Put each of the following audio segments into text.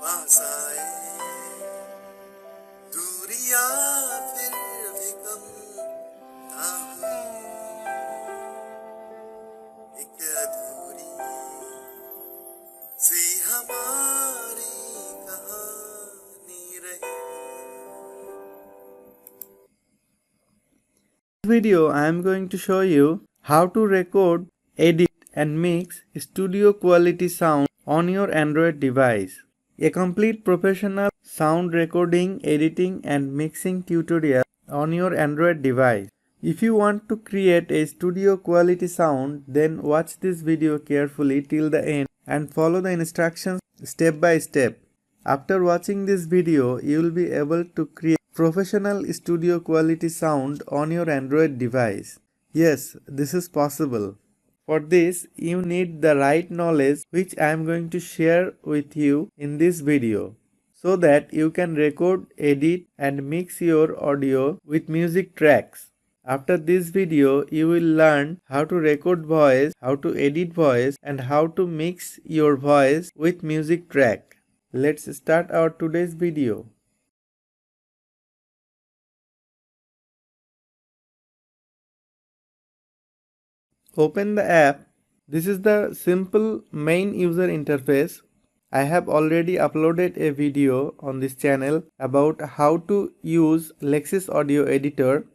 पास आए दूरियां फिर भी कम ना हुई एक अधूरी सी हमारी कहानी रही। In this video I am going to show you how to record, edit and mix studio quality sound on your Android device. A complete professional sound recording, editing and mixing tutorial on your Android device. If you want to create a studio quality sound, then watch this video carefully till the end and follow the instructions step by step. After watching this video, you will be able to create professional studio quality sound on your Android device. Yes, this is possible. For this, you need the right knowledge which I am going to share with you in this video, so that you can record, edit and mix your audio with music tracks. After this video, you will learn how to record voice, how to edit voice and how to mix your voice with music track. Let's start our today's video. Open the app. This is the simple main user interface. I have already uploaded a video on this channel about how to use Lexis Audio Editor.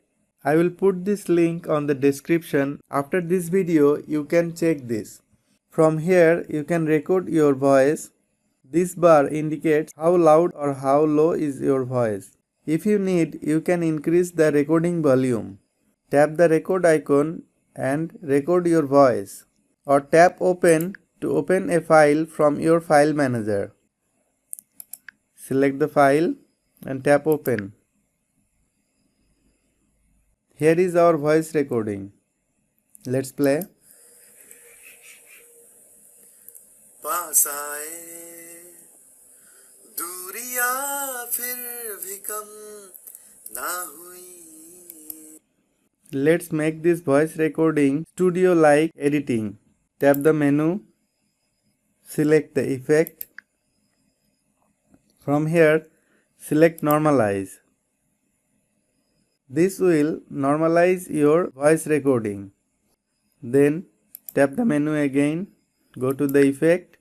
I will put this link on the description. After this video, you can check this. From here, you can record your voice. This bar indicates how loud or how low is your voice. If you need, you can increase the recording volume. Tap the record icon and record your voice, or tap open to open a file from your file manager. Select the file and tap open. Here is our voice recording. Let's play. पास आए दूरियां फिर भी कम ना हुई. Let's make this voice recording studio-like editing. Tap the menu, select the effect. From here, select normalize. This will normalize your voice recording. Then tap the menu again, go to the effect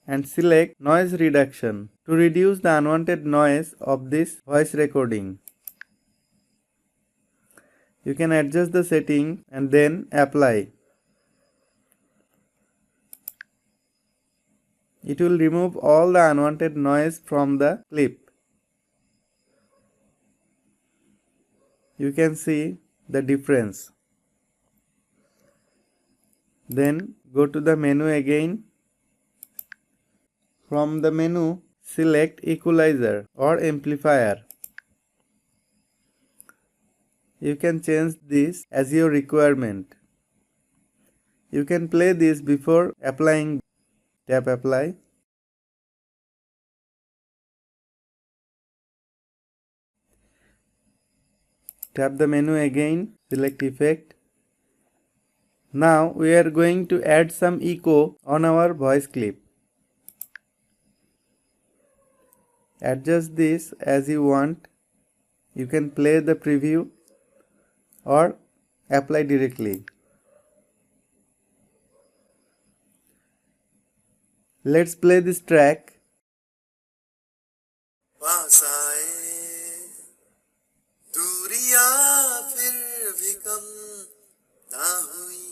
and select noise reduction to reduce the unwanted noise of this voice recording. You can adjust the setting and then apply. It will remove all the unwanted noise from the clip. You can see the difference. Then go to the menu again. From the menu, select equalizer or amplifier. You can change this as your requirement. You can play this before applying. Tap apply. Tap the menu again, select effect. Now we are going to add some echo on our voice clip. Adjust this as you want. You can play the preview or apply directly. Let's play this track. पास आए दूरियां फिर भी कम ना हुई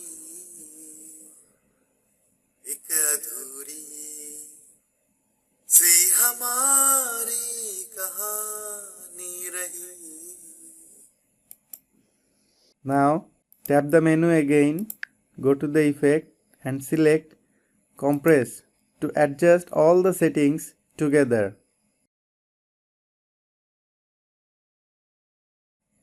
एक अधूरी सी हमारी कहानी रही. Now tap the menu again, go to the effect and select compress to adjust all the settings together.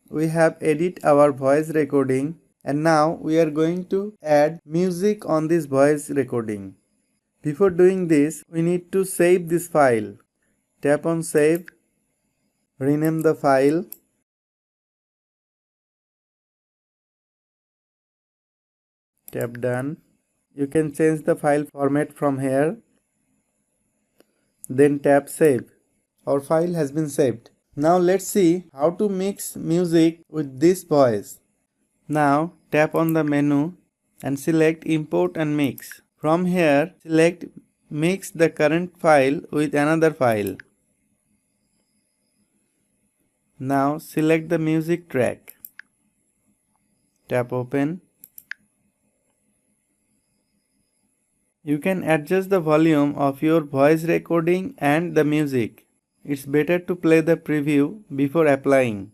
We have edited our voice recording and now we are going to add music on this voice recording. Before doing this, we need to save this file. Tap on save, rename the file. Tap done. You can change the file format from here. then tap Save. Our file has been saved. Now let's see how to mix music with this voice. Now tap on the menu and select Import and Mix. From here, select Mix the current file with another file. Now select the music track. Tap Open. You can adjust the volume of your voice recording and the music. It's better to play the preview before applying.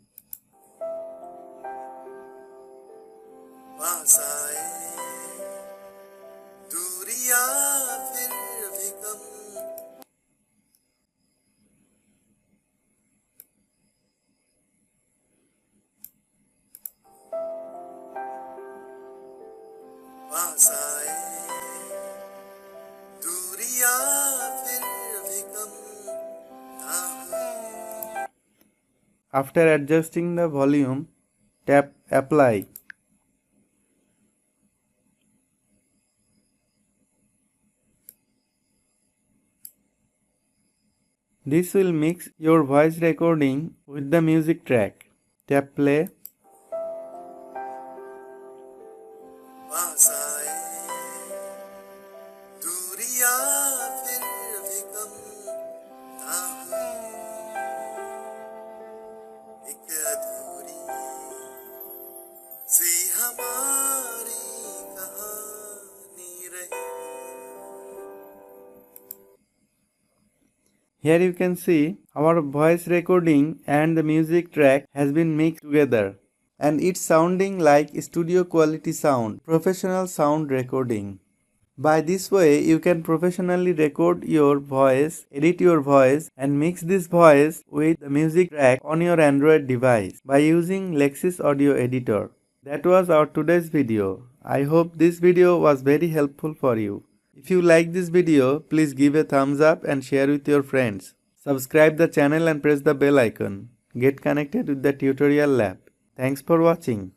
After adjusting the volume, tap Apply. This will mix your voice recording with the music track. Tap Play. Here you can see our voice recording and the music track has been mixed together, and it's sounding like studio quality sound, professional sound recording. By this way, you can professionally record your voice, edit your voice, and mix this voice with the music track on your Android device by using Lexis Audio Editor. That was our today's video. I hope this video was very helpful for you. If you like this video, please give a thumbs up and share with your friends. Subscribe the channel and press the bell icon. Get connected with the tutorial lab. Thanks for watching.